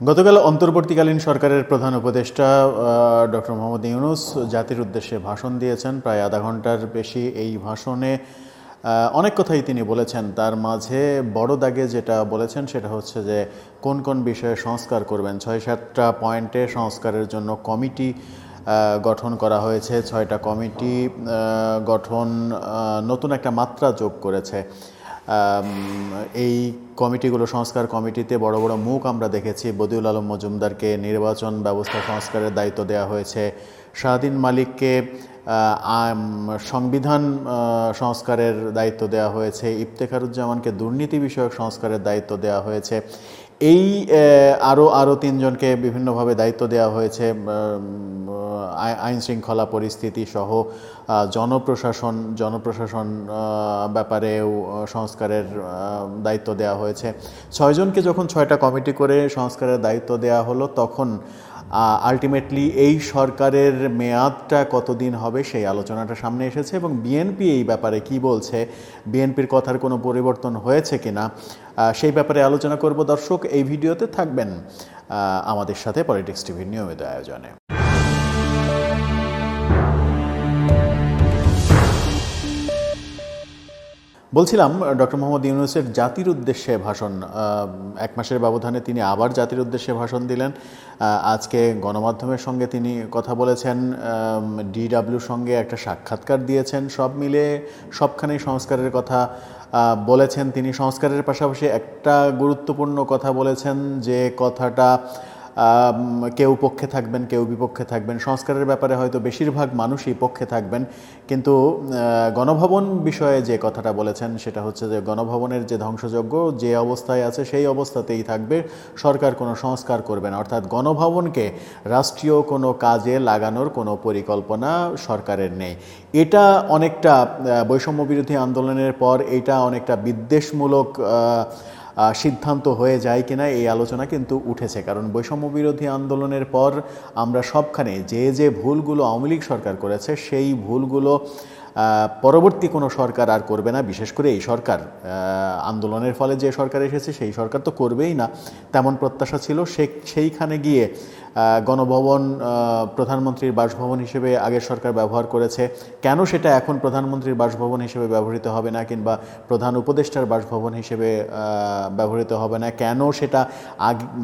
গতকাল অন্তর্বর্তীকালীন সরকারের প্রধান উপদেষ্টা ডক্টর মোহাম্মদ ইউনূস জাতির উদ্দেশ্যে ভাষণ দিয়েছেন। প্রায় আধা ঘন্টার বেশি এই ভাষণে অনেক কথাই তিনি বলেছেন। তার মাঝে বড় দাগে যেটা বলেছেন সেটা হচ্ছে যে কোন কোন বিষয়ে সংস্কার করবেন। ৬-৭টা পয়েন্টে সংস্কারের জন্য কমিটি গঠন করা হয়েছে। ৬টা কমিটি গঠন নতুন একটা মাত্রা যোগ করেছে। এই কমিটিগুলো, সংস্কার কমিটিতে বড় বড় মুখ আমরা দেখেছি। বদিউল আলম মজুমদারকে নির্বাচন ব্যবস্থা সংস্কারের দায়িত্ব দেওয়া হয়েছে, শাহদ্বীন মালিককে সংবিধান সংস্কারের দায়িত্ব দেওয়া হয়েছে, ইফতেখারুজ্জামানকে দুর্নীতি বিষয়ক সংস্কারের দায়িত্ব দেওয়া হয়েছে। এই আরও তিনজনকে বিভিন্নভাবে দায়িত্ব দেওয়া হয়েছে। আইন শৃঙ্খলা পরিস্থিতি সহ জনপ্রশাসন ব্যাপারেও সংস্কারের দায়িত্ব দেওয়া হয়েছে। ৬জনকে যখন ৬টা কমিটি করে সংস্কারের দায়িত্ব দেওয়া হলো, তখন আলটিমেটলি এই সরকারের মেয়াদটা কতদিন হবে সেই আলোচনাটা সামনে এসেছে এবং বিএনপি এই ব্যাপারে কি বলছে, বিএনপির কথার কোনো পরিবর্তন হয়েছে কিনা সেই ব্যাপারে আলোচনা করব। দর্শক, এই ভিডিওতে থাকবেন আমাদের সাথে পলিটিক্স টিভির নিয়মিত আয়োজনে। বলছিলাম, ডক্টর মোহাম্মদ ইউনূসের জাতির উদ্দেশ্যে ভাষণ, এক মাসের ব্যবধানে তিনি আবার জাতির উদ্দেশ্যে ভাষণ দিলেন। আজকে গণমাধ্যমের সঙ্গে তিনি কথা বলেছেন, ডিডব্লিউর সঙ্গে একটা সাক্ষাৎকার দিয়েছেন। সব মিলে সবখানেই সংস্কারের কথা বলেছেন তিনি। সংস্কারের পাশাপাশি একটা গুরুত্বপূর্ণ কথা বলেছেন, যে কথাটা কেউ পক্ষে থাকবেন, কেউ বিপক্ষে থাকবেন। সংস্কারের ব্যাপারে হয়তো বেশিরভাগ মানুষই পক্ষে থাকবেন, কিন্তু গণভবন বিষয়ে যে কথাটা বলেছেন সেটা হচ্ছে যে গণভবনের যে ধ্বংসযজ্ঞ যে অবস্থায় আছে সেই অবস্থাতেই থাকবে, সরকার কোনো সংস্কার করবে না। অর্থাৎ গণভবনকে রাষ্ট্রীয় কোনো কাজে লাগানোর কোনো পরিকল্পনা সরকারের নেই। এটা অনেকটা বৈষম্য বিরোধী আন্দোলনের পর এটা অনেকটা বিদ্বেষমূলক সিদ্ধান্ত হয়ে যায় কিনা এই আলোচনা কিন্তু উঠেছে। কারণ বৈষম্য বিরোধী আন্দোলনের পর আমরা সবখানে যে ভুলগুলো আওয়ামী লীগ সরকার করেছে সেই ভুলগুলো পরবর্তী কোনো সরকার আর করবে না। বিশেষ করে এই সরকার, আন্দোলনের ফলে যে সরকার এসেছে সেই সরকার তো করবেই না, তেমন প্রত্যাশা ছিল। সেইখানে গিয়ে গণভবন প্রধানমন্ত্রীর বাসভবন হিসেবে আগের সরকার ব্যবহার করেছে, কেন সেটা এখন প্রধানমন্ত্রীর বাসভবন হিসেবে ব্যবহৃত হবে না, কিংবা প্রধান উপদেষ্টার বাসভবন হিসেবে ব্যবহৃত হবে না? কেন সেটা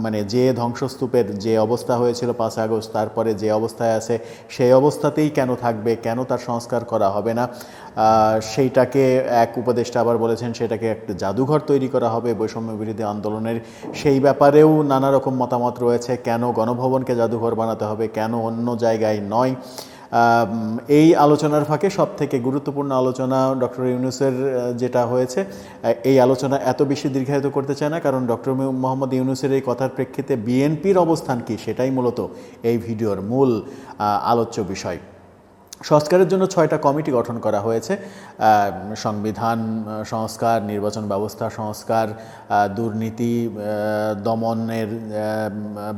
মানে যে ধ্বংসস্তূপের যে অবস্থা হয়েছিল 5 আগস্ট, তারপরে যে অবস্থায় আছে সেই অবস্থাতেই কেন থাকবে, কেন তার সংস্কার করা হবে না? সেইটাকে এক উপদেষ্টা আবার বলেছেন সেটাকে একটা জাদুঘর তৈরি করা হবে বৈষম্য বিরোধী আন্দোলনের। সেই ব্যাপারেও নানা রকম মতামত রয়েছে। কেন গণভবনকে জাদুঘর বানাতে হবে, কেন অন্য জায়গায় নয়? এই আলোচনার ফাঁকে সবথেকে গুরুত্বপূর্ণ আলোচনা ডক্টর ইউনূসের যেটা হয়েছে, এই আলোচনা এত বেশি দীর্ঘায়িত করতে চায় না, কারণ ডক্টর মোহাম্মদ ইউনূসের এই কথার প্রেক্ষিতে বিএনপির অবস্থান কী সেটাই মূলত এই ভিডিওর মূল আলোচ্য বিষয়। সংস্কারের জন্য 6টা কমিটি গঠন করা হয়েছে। সংবিধান সংস্কার, নির্বাচন ব্যবস্থা সংস্কার, দুর্নীতি দমনের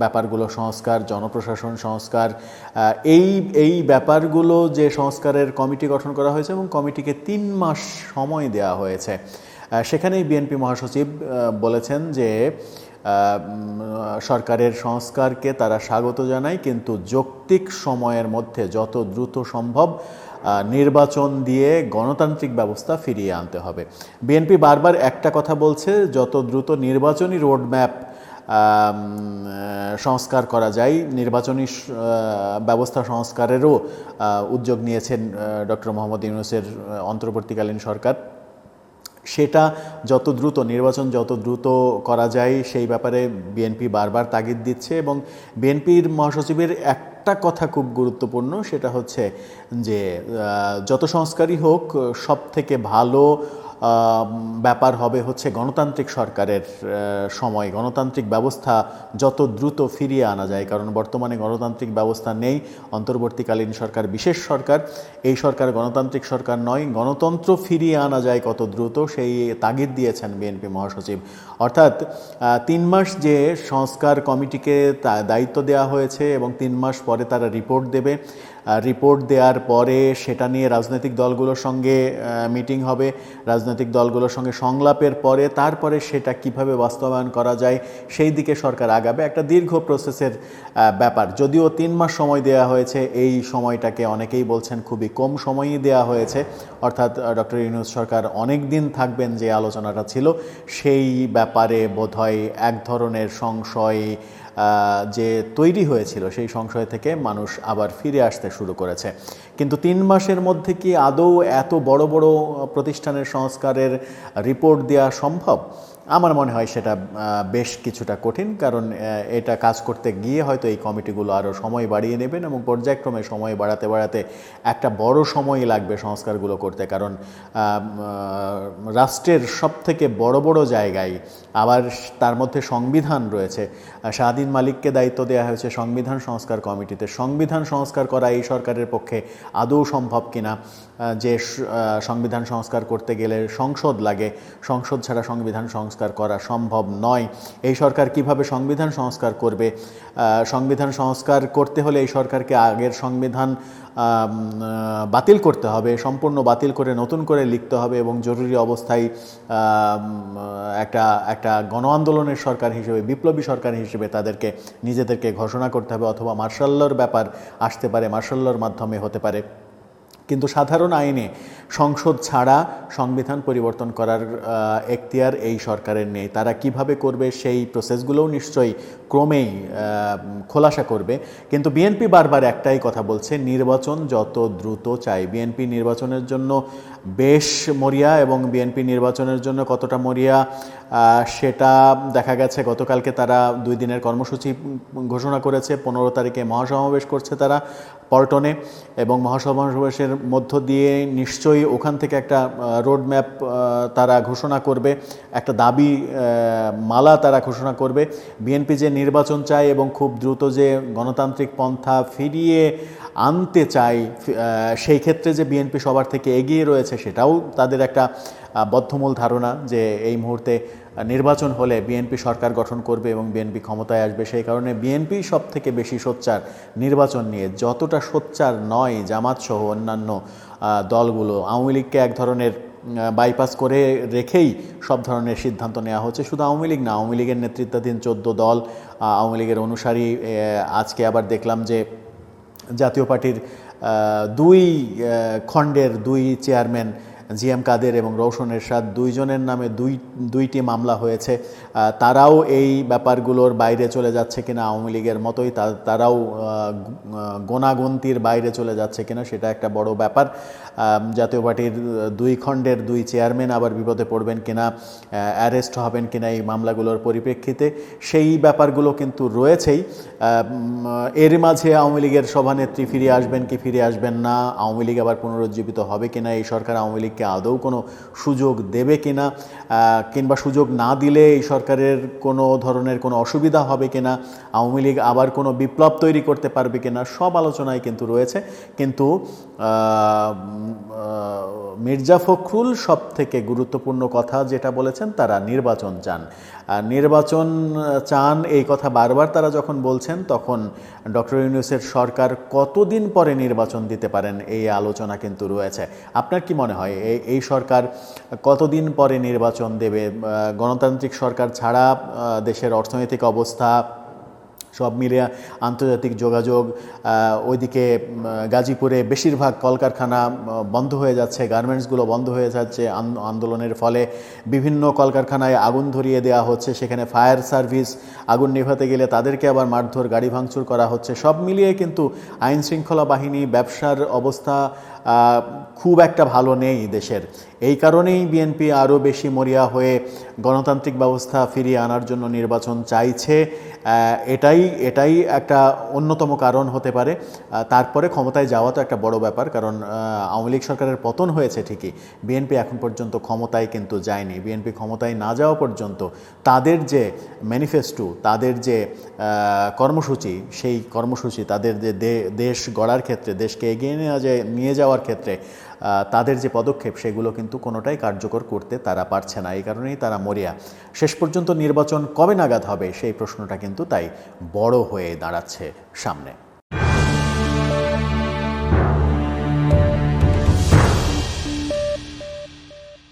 ব্যাপারগুলো সংস্কার, জনপ্রশাসন সংস্কার, এই ব্যাপারগুলো যে সংস্কারের কমিটি গঠন করা হয়েছে এবং কমিটিকে 3 মাস সময় দেওয়া হয়েছে। সেখানেই বিএনপি মহাসচিব বলেছেন যে সরকারের সংস্কারকে তারা স্বাগত জানায়, কিন্তু যৌক্তিক সময়ের মধ্যে যত দ্রুত সম্ভব নির্বাচন দিয়ে গণতান্ত্রিক ব্যবস্থা ফিরিয়ে আনতে হবে। বিএনপি বারবার একটা কথা বলছে, যত দ্রুত নির্বাচনী রোডম্যাপ সংস্কার করা যায়, নির্বাচনী ব্যবস্থা সংস্কারেরও উদ্যোগ নিয়েছেন ডক্টর মোহাম্মদ ইউনূসের অন্তর্বর্তীকালীন সরকার। সেটা যত দ্রুত, নির্বাচন যত দ্রুত করা যায় সেই ব্যাপারে বিএনপি বারবার তাগিদ দিচ্ছে। এবং বিএনপির মহাসচিবের একটা কথা খুব গুরুত্বপূর্ণ, সেটা হচ্ছে যে যত সংস্কারই হোক সব থেকে ভালো ব্যাপার হবে হচ্ছে গণতান্ত্রিক সরকারের সময়, গণতান্ত্রিক ব্যবস্থা যত দ্রুত ফিরিয়ে আনা যায়। কারণ বর্তমানে গণতান্ত্রিক ব্যবস্থা নেই। অন্তর্বর্তীকালীন সরকার বিশেষ সরকার, এই সরকার গণতান্ত্রিক সরকার নয়। গণতন্ত্র ফিরিয়ে আনা যায় কত দ্রুত সেই তাগিদ দিয়েছেন বিএনপি মহাসচিব। অর্থাৎ 3 মাস যে সংস্কার কমিটিকে দায়িত্ব দেওয়া হয়েছে এবং 3 মাস পরে তারা রিপোর্ট দেবে, রিপোর্ট দেওয়ার পরে সেটা নিয়ে রাজনৈতিক দলগুলোর সঙ্গে মিটিং হবে, রাজনৈতিক দলগুলোর সঙ্গে সংলাপের পরে তারপরে সেটা কিভাবে বাস্তবায়ন করা যায় সেই দিকে সরকার আগাবে। একটা দীর্ঘ প্রসেসের ব্যাপার। যদিও 3 মাস সময় দেওয়া হয়েছে, এই সময়টাকে অনেকেই বলছেন খুবই কম সময়ই দেওয়া হয়েছে, অর্থাৎ ডক্টর ইউনূস সরকার অনেক দিন থাকবেন যে আলোচনাটা ছিল সেই ব্যাপারে বোধহয় এক ধরনের সংশয় যে তৈরি হয়েছিল সেই সংশয় থেকে মানুষ আবার ফিরে আসতে শুরু করেছে। কিন্তু 3 মাসের মধ্যে কি আদৌ এত বড় বড় প্রতিষ্ঠানের সংস্কারের রিপোর্ট দেওয়া সম্ভব? আমার মনে হয় সেটা বেশ কিছুটা কঠিন, কারণ এটা কাজ করতে গিয়ে হয়তো এই কমিটিগুলো আরও সময় বাড়িয়ে নেবেন এবং পর্যায়ক্রমে সময় বাড়াতে বাড়াতে একটা বড় সময় লাগবে সংস্কারগুলো করতে। কারণ রাষ্ট্রের সবথেকে বড় বড় জায়গায় আবার তার মধ্যে সংবিধান রয়েছে। শাহদ্বীন মালিককে দায়িত্ব দেওয়া হয়েছে সংবিধান সংস্কার কমিটিতে। সংবিধান সংস্কার করা এই সরকারের পক্ষে আদৌ সম্ভব কিনা, যে সংবিধান সংস্কার করতে গেলে সংসদ লাগে, সংসদ ছাড়া সংবিধান সংস্কার করা সম্ভব নয়। এই সরকার কিভাবে সংবিধান সংস্কার করবে? সংবিধান সংস্কার করতে হলে এই সরকারকে আগের সংবিধান বাতিল করতে হবে, সম্পূর্ণ বাতিল করে নতুন করে লিখতে হবে এবং জরুরি অবস্থায় একটা গণ আন্দোলনের সরকার হিসেবে, বিপ্লবী সরকার হিসেবে তাদেরকে নিজেদেরকে ঘোষণা করতে হবে, অথবা মার্শাল লর ব্যাপার আসতে পারে, মার্শাল লর মাধ্যমে হতে পারে। কিন্তু সাধারণ আইনে সংসদ ছাড়া সংবিধান পরিবর্তন করার এখতিয়ার এই সরকারের নেই। তারা কিভাবে করবে সেই প্রসেসগুলোও নিশ্চয়ই ক্রমেই খোলাসা করবে। কিন্তু বিএনপি বারবার একটাই কথা বলছে, নির্বাচন যত দ্রুত চাই। বিএনপি নির্বাচনের জন্য বেশ মরিয়া, এবং বিএনপি নির্বাচনের জন্য কতটা মরিয়া সেটা দেখা গেছে গতকালকে তারা 2 দিনের কর্মসূচি ঘোষণা করেছে। 15 তারিখে মহাসমাবেশ করছে তারা পল্টনে, এবং মহাসমাবেশের মধ্য দিয়ে নিশ্চয়ই ওখান থেকে একটা রোডম্যাপ তারা ঘোষণা করবে, একটা দাবি মালা তারা ঘোষণা করবে। বিএনপি যে নির্বাচন চায় এবং খুব দ্রুত যে গণতান্ত্রিক পন্থা ফিরিয়ে আনতে চায়, সেই ক্ষেত্রে যে বিএনপি সবার থেকে এগিয়ে রয়েছে সেটাও তাদের একটা বদ্ধমূল ধারণা, যে এই মুহূর্তে নির্বাচন হলে বিএনপি সরকার গঠন করবে এবং বিএনপি ক্ষমতায় আসবে। সেই কারণে বিএনপি সব থেকে বেশি সোচ্চার নির্বাচন নিয়ে, যতটা সোচ্চার নয় জামাত সহ অন্যান্য দলগুলো। আওয়ামী লীগকে এক ধরনের বাইপাস করে রেখেই সব ধরনের সিদ্ধান্ত নেওয়া হচ্ছে। শুধু আওয়ামী লীগ না, আওয়ামী লীগের নেতৃত্বাধীন 14 দল, আওয়ামী লীগের অনুসারী। আজকে আবার দেখলাম যে জাতীয় পার্টির 2 খণ্ডের 2 চেয়ারম্যান জিএম কাদের এবং রওশন এরশাদ, 2 জনের নামে 2টি মামলা হয়েছে। তারাও এই ব্যাপারগুলোর বাইরে চলে যাচ্ছে কিনা, আওয়ামী লীগের মতোই তারাও গোনাগুনতির বাইরে চলে যাচ্ছে কিনা, সেটা একটা বড় ব্যাপার। জাতীয় পার্টির 2 খণ্ডের 2 চেয়ারম্যান আবার বিপদে পড়বেন কিনা, অ্যারেস্ট হবেন কিনা এই মামলাগুলোর পরিপ্রেক্ষিতে, সেই ব্যাপারগুলো কিন্তু রয়েছেই। এর মাঝে আওয়ামী লীগের সভানেত্রী ফিরে আসবেন কি ফিরে আসবেন না, আওয়ামী লীগ আবার পুনরুজ্জীবিত হবে কিনা, এই সরকার আওয়ামী লীগকে আদৌ কোনো সুযোগ দেবে কিনা, কিংবা সুযোগ না দিলে এই সরকারের কোনো ধরনের কোনো অসুবিধা হবে কিনা, আওয়ামী লীগ আবার কোনো বিপ্লব তৈরি করতে পারবে কিনা, সব আলোচনায় কিন্তু রয়েছে। কিন্তু মির্জা ফখরুল সব থেকে গুরুত্বপূর্ণ কথা যেটা বলেছেন, তারা নির্বাচন চান। নির্বাচন চান এই কথা বারবার তারা যখন বলছেন, তখন ডক্টর ইউনূসের সরকার কতদিন পরে নির্বাচন দিতে পারেন এই আলোচনা কিন্তু রয়েছে। আপনার কি মনে হয় এই সরকার কতদিন পরে নির্বাচন দেবে? গণতান্ত্রিক সরকার ছাড়া দেশের অর্থনৈতিক অবস্থা সব মিলিয়ে, আন্তর্জাতিক যোগাযোগ, ওইদিকে গাজীপুরে বেশিরভাগ কলকারখানা বন্ধ হয়ে যাচ্ছে, গার্মেন্টসগুলো বন্ধ হয়ে যাচ্ছে আন্দোলনের ফলে, বিভিন্ন কলকারখানায় আগুন ধরিয়ে দেওয়া হচ্ছে, সেখানে ফায়ার সার্ভিস আগুন নেভাতে গেলে তাদেরকে আবার মারধর, গাড়ি ভাঙচুর করা হচ্ছে। সব মিলিয়ে কিন্তু আইন শৃঙ্খলা বাহিনী, ব্যবসার অবস্থা খুব একটা ভালো নেই দেশের। এই কারণেই বিএনপি আরও বেশি মরিয়া হয়ে গণতান্ত্রিক ব্যবস্থা ফিরিয়ে আনার জন্য নির্বাচন চাইছে। এটাই একটা অন্যতম কারণ হতে পারে। তারপরে ক্ষমতায় যাওয়া তো একটা বড় ব্যাপার, কারণ আওয়ামী লীগ সরকারের পতন হয়েছে ঠিকই, বিএনপি এখন পর্যন্ত ক্ষমতায় কিন্তু যায়নি। বিএনপি ক্ষমতায় না যাওয়া পর্যন্ত তাদের যে ম্যানিফেস্টো, তাদের যে কর্মসূচি, সেই কর্মসূচি তাদের যে দেশ গড়ার ক্ষেত্রে, দেশকে এগিয়ে নিয়ে যাওয়ার ক্ষেত্রে তাদের যে পদক্ষেপ, সেগুলো কিন্তু কোনোটাই কার্যকর করতে তারা পারছে না। এই কারণেই তারা মরিয়া। শেষ পর্যন্ত নির্বাচন কবে নাগাদ হবে সেই প্রশ্নটা কিন্তু তাই বড় হয়ে দাঁড়াচ্ছে সামনে।